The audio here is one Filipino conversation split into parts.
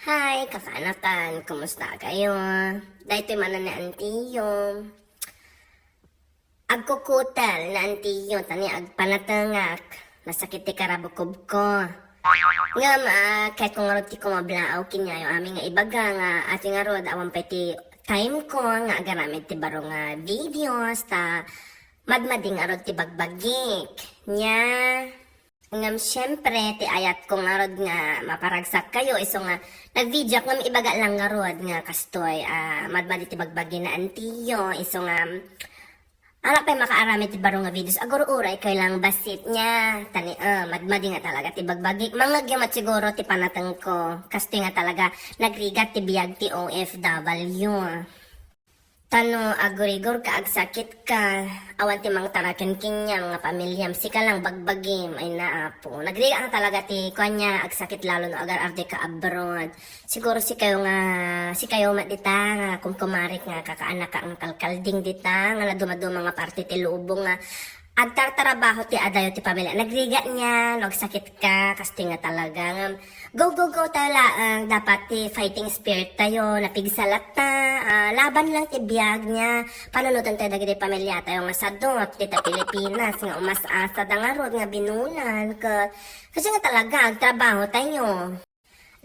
Hi, kakaanakan. Kumusta kayo? Dahito man na antiyo. Agkukutal na antiyo, tani agpanatangak. Nasakit ti karabukob ko. Nga kahit kung arod ti kumablaaw kinyayo aming nga ibaga nga ating arod awan pa ti time ko nga agaramid ti baro nga videos ta madmading arod ti bagbagik. Nya. Ngam syempre, ti ayat ko nga rod nga maparagsak kayo. Iso nga, nag-video ko nga ibaga lang nga rod nga kastoy. Madmadi ti bagbagi na antiyo. Iso nga, alak pa makaarami ti baro nga videos. Aguro uray kayo lang basit niya. Tani, madmadi nga talaga ti bagbagi. Mga gyamat siguro ti panatang ko. Kastoy nga talaga, nagrigat ti biyag ti OFW. Tano, agurigor ka, agsakit ka. Awan ti mang taraken kinyam nga pamilyam. Sika lang bagbagim ay naapo. Nagriga ang talaga ti kanya, agsakit lalo no agar arde ka abroad. Siguro si kayo mat dita nga kumkumarik nga kakaanak ka ang kalkalding dita nga naduma-duma nga parte ti lubong nga agtartarabaho ti adayo ti pamilya. Nagriga niya, nagsakit ka, kasi nga talaga nga go tala dapat ti fighting spirit tayo, napigsalat ta, laban lang ti biyag niya. Panunutan tayo dagiti pamilya tayo nga sadot, dita Pilipinas, nga umas-asa da nga rod nga binunan. Kasi nga talaga, agtrabaho tayo.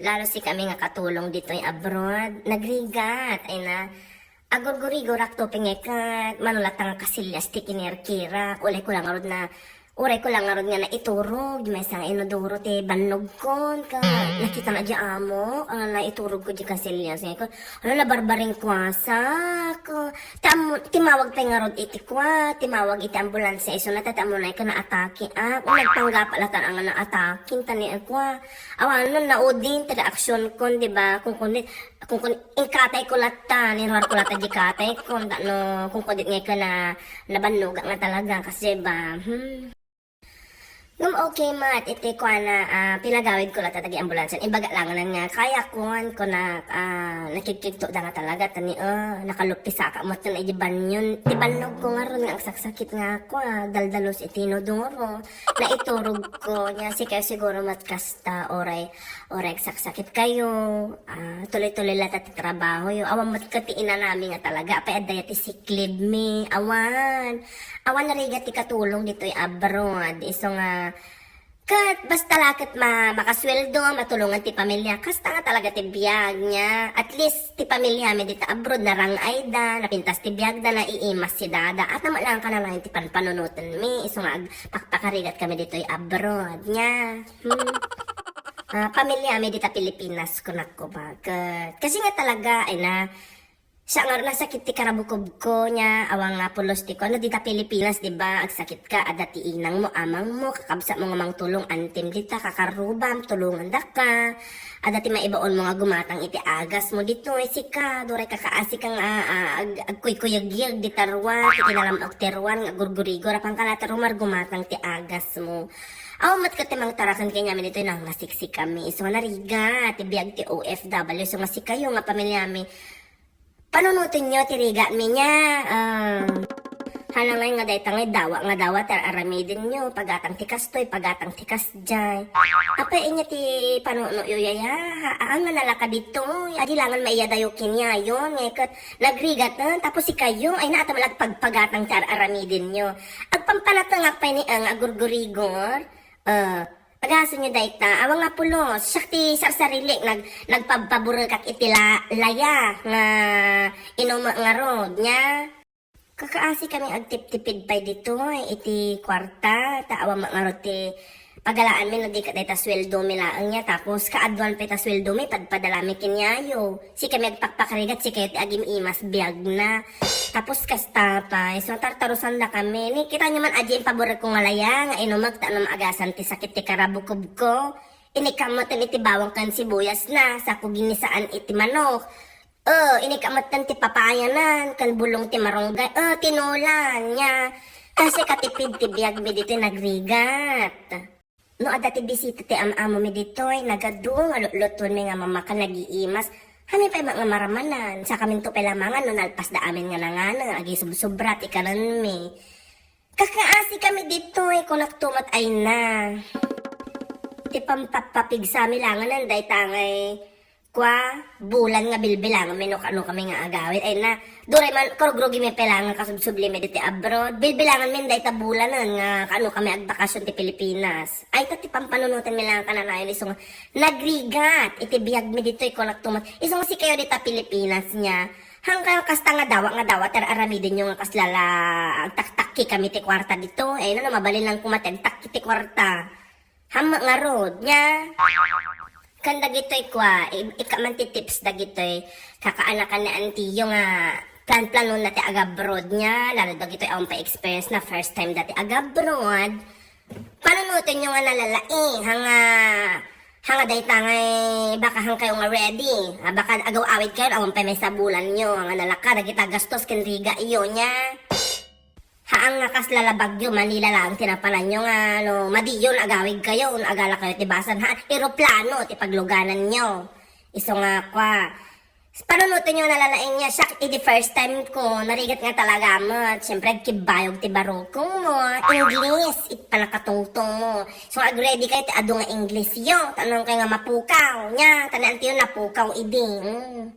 Lalo si kami nga katulong dito yung abroad, nagrigat, ay na, agurgurigo rakto pingekat, manulat nga kasilyas ti kinerkira, uray ko lang arod nga na iturog, may isang inodoro ti bannog kon, nakita na di amo, na iturog ko di kasilyas, na barbaring kwasa, timawag tayo nga rod iti kwa, timawag iti ambulansya, iso natatamo na na atake, nagpanggap alatan ang na atakin, tani kwa, awan nun naudin, tada aksyon kon, di ba, kung ikatay ko lata, niruar ko lata di katay ko, kung kundit nga ka na nabannog nga talaga, kasi ba, Ngam okay mat, iti ko na pinagawid ko lang tatagi ambulansyan. Ibaga lang nga, kaya ko na nakikigto da nga talaga. Tani, nakalupisa ka mo ito na idiban yun. Ibanog ko nga ron nga, ang saksakit nga ako, daldalos itinodoro. Na iturog ko niya, si kayo siguro matkasta, oray, saksakit kayo. Tuloy-tuloy lang tati trabaho yun. Awan matkati ina namin nga talaga. Apay adaya ti siklib mi, awan na riga ti katulong dito'y abroad. Iso nga, basta lakit makasweldo, matulungan ti pamilya. Kasta nga talaga ti biyag niya. At least ti pamilya mi dito abroad na rangay da, napintas ti biyag da, na iimas si dada. At naman lang ka na lang ti panunutan mi. Iso nga, pakarigat kami dito'y abroad niya. Pamilya mi dito Pilipinas kunako ba. Kasi nga talaga, ay na, siya nga nasakit ti karabukob ko niya, awang nga pulos ti ko, dita Pilipinas, diba, agsakit ka, adati inang mo, amang mo, kakabsa mo nga mang tulong, antim dita, kakarubam, tulungan da ka, adati maibaon mo nga gumatang iti agas mo dito, sika, duray kakaasi kang agkuy-kuyag-yag, di tarwan, iti nalamok terwan, gurgurigo, rapang kalatarumar, gumatang ti agas mo. Mat ka timang tarakan kanya mi dito nang nasiksik kami, so nariga, ti biyag ti OFW, so nga si kayo nga pamilya mi, panunutin nyo, tiriga mi niya. Hanangay nga day tangay dawa tar aramidin nyo. Pagatang tikas to'y, pagatang tikas jay. Apay inya ti panuno yuyaya. Ang nanalaka dito. Adilangan maiya dayo kinya yun. Ngayon, nagrigat na. Tapos si kayo ay naatamalag pagpagatang tar aramidin nyo. Agpampalatangak pa ni ang agurgurigor. Pagaso nyo dahi ta, awang nga pulos, sakti sarsarili, nagpapaburakak itila laya, nga inuma nga rod niya. Kakaasi kami agtip-tipid pa dito, iti kwarta, awang nga rod ti pagalaan mi, di ka dahi ta sweldo mi laang niya, tapos kaadwan pa ta sweldo mi, padpadalami kinyayo. Si kami agpakpakarigat, si kayo ti agim imas biyag na. Tapos kasta pa, so tartarusan na kami. Ni kita nyo man aji yung paborit kong alaya, nga inumag ta agasan ti sakit ti karabukob ko. Inikamatan iti bawang kan sibuyas na, sa kuginisaan iti manok. Inikamatan ti papayanan, kan bulong ti marunggay, tinulan niya. Kasi katipid ti biyag mi dito nagrigat. No ada ti bisita ti am-amo mi dito, nagadung, aluluton mi nga mamaka nagiimas. Kami pa mga maramanan, sa kamin to pelamangan, no nalpas da amin nga nanganang, agi subrat ikanan mi. Kakaasi kami dito, kung naktumat ay na. Ti pampapapig sa milangan, day tangay, kwa, bulan nga bilbilang, ano kami nga agawit. Ay na, duray man, karugrogi may pelangan kasubsubli may diti abroad. Bilbilangan min day tabulanan nga, ano kami agbakasyon ti Pilipinas. Ay, tati pampanunutan mi lang kananayon, isong nagrigat, iti biyag mi dito, ikonak tumat. Isong si kayo dita Pilipinas niya, hanggang kasta nga dawa, aramidin yung kaslala, agtaktakki kami ti kwarta dito. Ay na, mabalin lang kumatag, takki ti kwarta. Hama nga road niya. Kan dagitoy kwa, ikaman ti tips dagitoy, kakaanakan ni auntie yung plan-plano na ti agabroad niya, lalo dagitoy ang pa-experience na first time dati agabroad. Panunutin nyo nga nalalai, hanga day tangay, baka hang kayo nga ready, baka agaw awid kayo, awang pa may sabulan nyo, nga nalaka, dagita gastos, kinriga iyo niya. Haang nga kaslalabagyo, Manila lang, tinapalan nyo nga, madiyon, agawig kayo, agala kayo, tibasan, aeroplano, tipagluganan nyo. Iso nga kwa. Panunutin nyo nalalain niya, siya, the first time ko, narigat nga talaga mo, siyempre, kibayog, tibarokong mo, English, ipanakatungtong mo. So, ready kayo, ado nga English yo, tanong kayo nga mapukaw, nya, tanan tiyo napukaw, iding.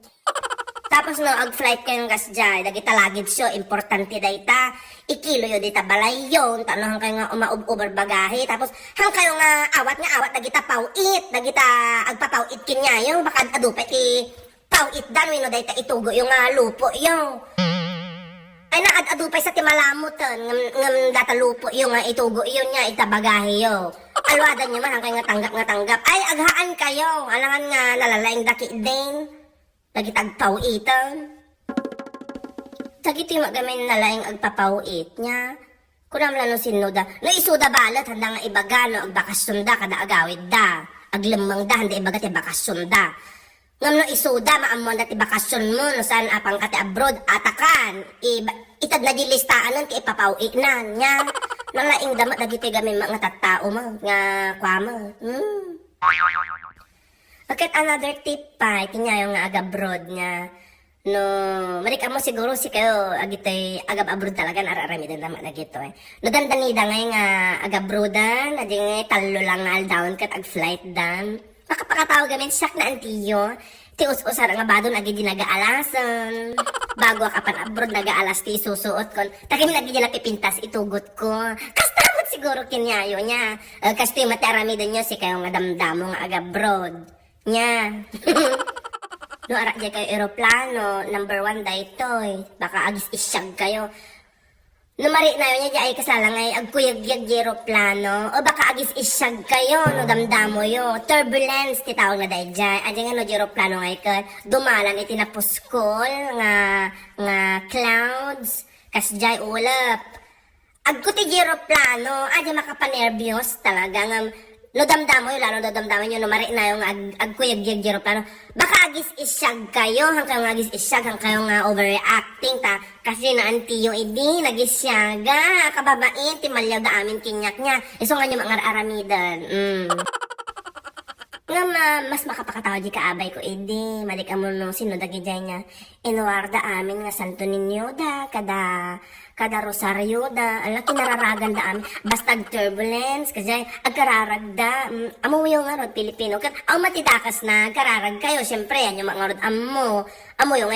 Tapos no, ag-flight kayong gasjay, dagita luggage yo, importante dayta, ikilo yo dita balay yun, tanong kayo nga umaub-uber bagahe, tapos hang kayo nga awat, dagita pauit, dagita agpapauit kinyayo, baka adupay ti pauit dan, wino dayta itugo yung lupo yo. Ay na, adupay sa timalamutan, ngam data lupo yung itugo yun niya, itabagahe yo. Alwadan nyo man, hang kayo nga tanggap, ay aghaan kayo, alangan nga nalalaing daki din. Nagitag pauitan. Sagito yung magamin na laing agpapauit niya. Kunam lang no sinuda. No isuda balat, handa nga ibaga, no agbakasyon da, kada agawid da. Aglamang da, handa ibaga ti bakasyon da. Ngam no isuda, maamon da ti bakasyon mo, no saan apang kati abroad, atakan. Itad na gilistaan nun, ti ipapauit na niya. Nang laing damat, nagiti gamin mga tattao mo, nga kwa mo. Bakit another tip pa, kinyayo nga agabroad nga, no, marika mo siguro si kayo, agitoy, agab-abroad talaga, nararamidan naman na gito eh. No, dandanida ngay nga agabroadan, adi ngay talo lang nga aldawn kat ag-flight dan. Makapakatawag gamin, siyak na antiyo, ti us-usar nga badon agi di nag-aalasan. Bago akapan abroad, nag-aalas ti susuot kon, takim nagi di napipintas itugot ko. Kastamot siguro kinyayo niya, kasto yung mataramidan nyo si kayo nga damdamo nga agabroad. Nya. No, arak dyan kayo aeroplano, number 1 daytoy. Baka agis isyag kayo. No, mari na yun niya ay kasalangay, agkuyag-yag aeroplano. O baka agis isyag kayo, no, damdamo yo. Turbulence, titawag na dahi dyan. Adyan nga no, aeroplano ngay ka, dumalan itinapuskol, nga clouds, kas dyan ulap. Agkuti aeroplano, adyan makapanervyos talaga nga, no damdamo yun, lalo no damdamo nyo, no mari na yung agkuyag-yag aeroplano. Baka agis isyag kayo, hang kayo nga agis isyag, hang kayo nga overreacting ta. Kasi na antiyo idi, nagisyaga, kababain, timalyaw da amin kinyak niya. Iso nga nyo mga aramidan. Nga mas makapakatawa di kaabay ko idi, malik mo no sinodagi dyan niya. Inuwarda amin nga santo ninyo da, kada rosaryo da, ala kinararagan da amin, basta turbulence, kasi agkararagda, amo yung nga rod, Pilipino, ang matidakas na, kararag kayo, syempre, yan yung mga rod, amo yung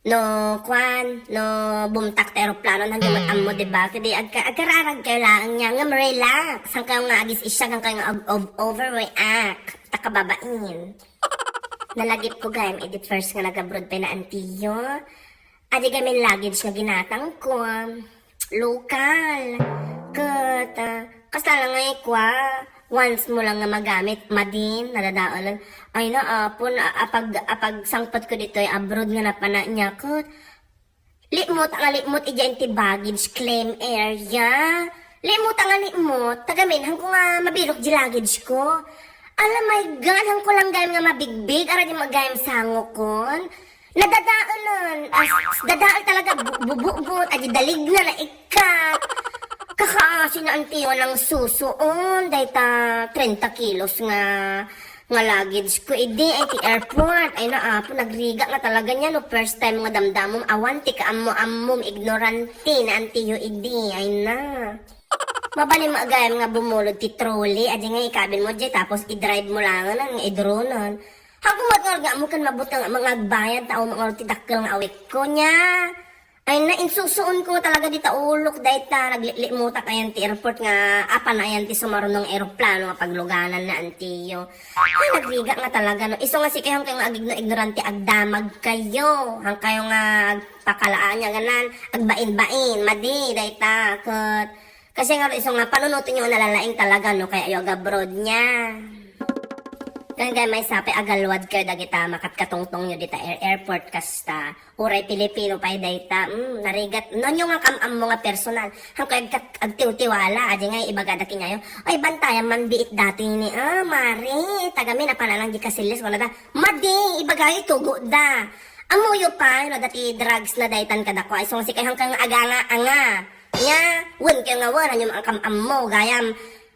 no, bumtak ta aeroplano, hanggang amo, diba, kadi agkararag kayo lang niya, nga relax, hang kayo nga agis isyag, hang kayo nga overreact, takababain. Nalagip ko gayam, edit first nga nag-abroad pa na antiyo. Adi gamin luggage nga ginatang ko. Local. Kat, kasala nga ikwa. Once mo lang nga magamit, madin, nadadaanan. Ay na, apon, apag sangpat ko dito, abroad nga napana niya. Kat, limot, iyan ti baggage claim area. Limot, tagamin, hang ko nga mabilok di luggage ko. Alam, my God, hang ko lang gayam nga mabigbig, ara di magayam sango kon. Nadadaan nun, dadaal talaga, bububot, adi dalig na ikat. Kakaasin na antiyo ng susuon, dahil 30 kilos nga luggage ko. Idi, ay ti airport, ay naapo, nagriga nga talaga niya, no, first time nga damdamom, awanti ka ammo, ignorante na antiyo, idi, ay na. Mabali maagayam nga bumulod ti trolley, adi nga ikabin mo dyan, tapos i-drive mo lang nga, idronan. Hagumat nga mo kan mabutang mga agbayan tao mga tidakkel nga awik ko niya. Ay na insusuon ko talaga di taulok dahil ta naglilimuta kayan ti airport nga apa na yan ti sumarunong aeroplano nga pagluganan na antiyo. Ay nagriga nga talaga no. Iso nga si kayo nga agig na ignorante agdamag kayo. Hang kayo nga pakalaan niya ganan agbain-bain madi dahil ta kat. Kasi nga iso nga panunutin nyo nalalaing talaga no kaya yung abroad niya. Kaya may sapi agalwad kayo dagita makatkatungtong nyo dita airport kasta uray Pilipino pa'y dayta narigat non yung nga kamam mo nga personal hang kayo agtiw-tiwala adi nga ibagadakin ngayon ay bantayan mandiit dati ni mari tagami na panalang di kasilis wala da madi ibagay tugo da amuyo pa no dati drugs na daytan kadako ay sung si kay hang kang aganga nya won kayo nga wala yung ang kamam mo gayam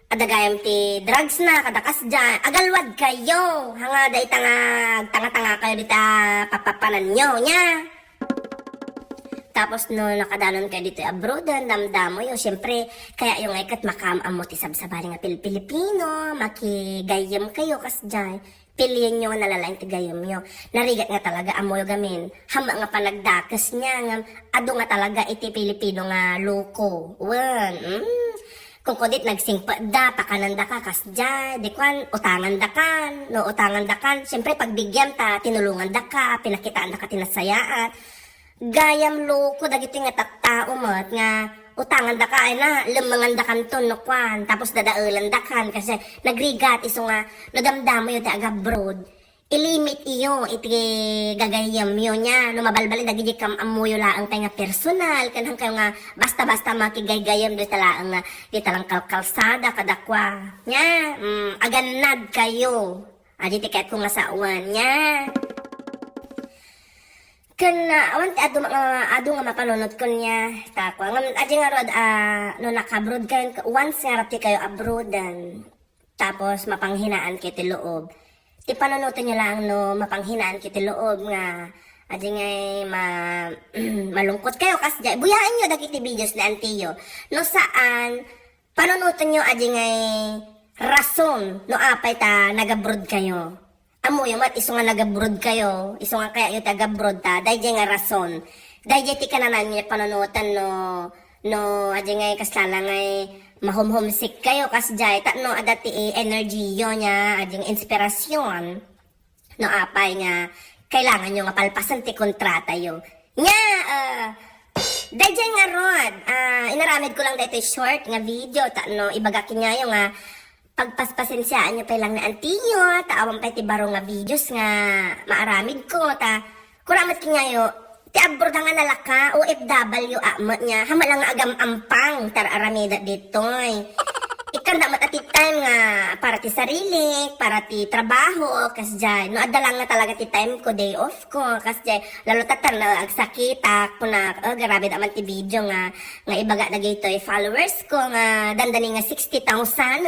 adagayam ti drugs na kadakas dyan agalwad kayo hanga day tanga-tanga kayo dita papapanan nyo nya tapos no nakadanon kayo dito abroad damdamo yo syempre kaya yung ikat makamam mo ti sabsabari nga Pilipino makigayam kayo kas dyan piliin nyo nga nalalain ti gayam nyo narigat nga talaga amoy gamin hama nga panagdakas niya nga ado nga talaga iti Pilipino nga loko kung kodit nagsingpa da, pakananda ka, kasdya, di kwan, utangan da kan, no, utangan da kan, siyempre pagbigyan ta, tinulungan da ka, pinakitaan da ka, tinasayaan, gayam loko, dagito nga tattao mo, at nga, utangan da ka, ay na, lumangan da kan to, no kwan, tapos dadaulan da kan, kasi nagrigat, iso nga, nadamdamo yun, taga abroad, ilimit iyo, iti gagayam yun niya, no mabalbalin, dagiti kam amuyo laang tayo nga personal, kanang kayo nga, basta-basta makigay-gayam, di talang kalkalsada, kadakwa, nya, aganad kayo, aditi kahit kung nasauan, nya. Awan ti ado nga mapanunod ko niya, takwa, adi nga rod, no nakabroad kayo, once nga rapti kayo abroadan, tapos mapanghinaan kayo ti loob, ti panonoto nyo lang no mapanghinaan kiti loob nga adi ngay malungkot kayo kasi buyaan nyo dagiti videos na antiyo no saan panonoto nyo adi ngay rason no apay ta nagabroad kayo amo yung mat iso nga nagabroad kayo iso nga kaya yung tagabroad ta dahil nga rason dahil ti kananan nyo panonotan no adi ngay kaslala ngay mahom-homesick kayo kas jay no adati energy yo nya ading inspirasyon no apay nga kailangan nyo nga palpasan ti kontrata yo nya dayjay nga rod inaramid ko lang dito short nga video no ibagakin nga yung nga pagpaspasensyaan nyo pa lang na antiyo taawan pa ti baro nga videos nga maaramid ko kuramat kingayo ti abroad nga nalaka OFW amat niya hamalang agam ampang tararamida ditoy ikanda mat ati time nga para ti sarili para ti trabaho kas jay no adalang nga talaga ti time ko day off ko kas jay lalo tatar na agsakita ko na grabe naman ti video nga ibaga na gaytoy followers ko nga dandani nga 60,000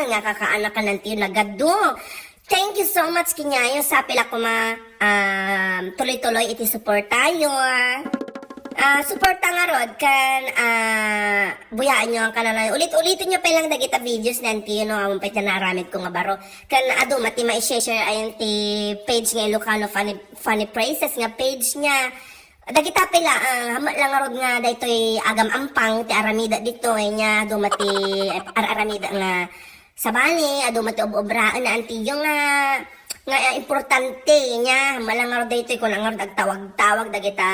nga kakaanak ka nanti nagado. Thank you so much kinyayo sa pila ko tuloy-tuloy iti support tayo. Suporta nga rod kan buyaan nyo ang kanalay. Ulit-ulitin nyo pa lang dagita videos nanti no amon pa naramid ko nga baro. Kan ado mati ma-share ayon ti page nga Ilocano funny phrases nga page niya. Dagita pila hama lang rod nga daytoy agam ampang ti aramida ditoy nya do mati aramida nga sabali, ado mati obraan na antiyo nga importante niya. Malang dito ko lang agtawag-tawag dagita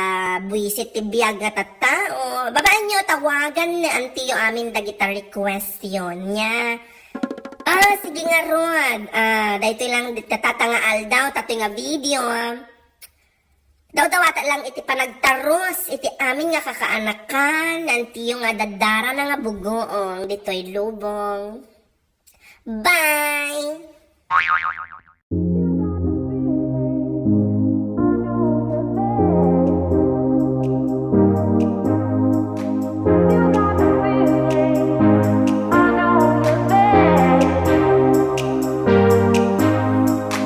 buisit ti biyag nga tattao. Babaan nyo, tawagan ni antiyo amin dagita request yun niya. Sige nga rod. Dito lang tatangaal daw, tato nga video. Daw-dawata lang iti panagtaros, iti amin nga kakaanakan, antiyo nga dadara na nga bugoong, dito'y lubong. Bye!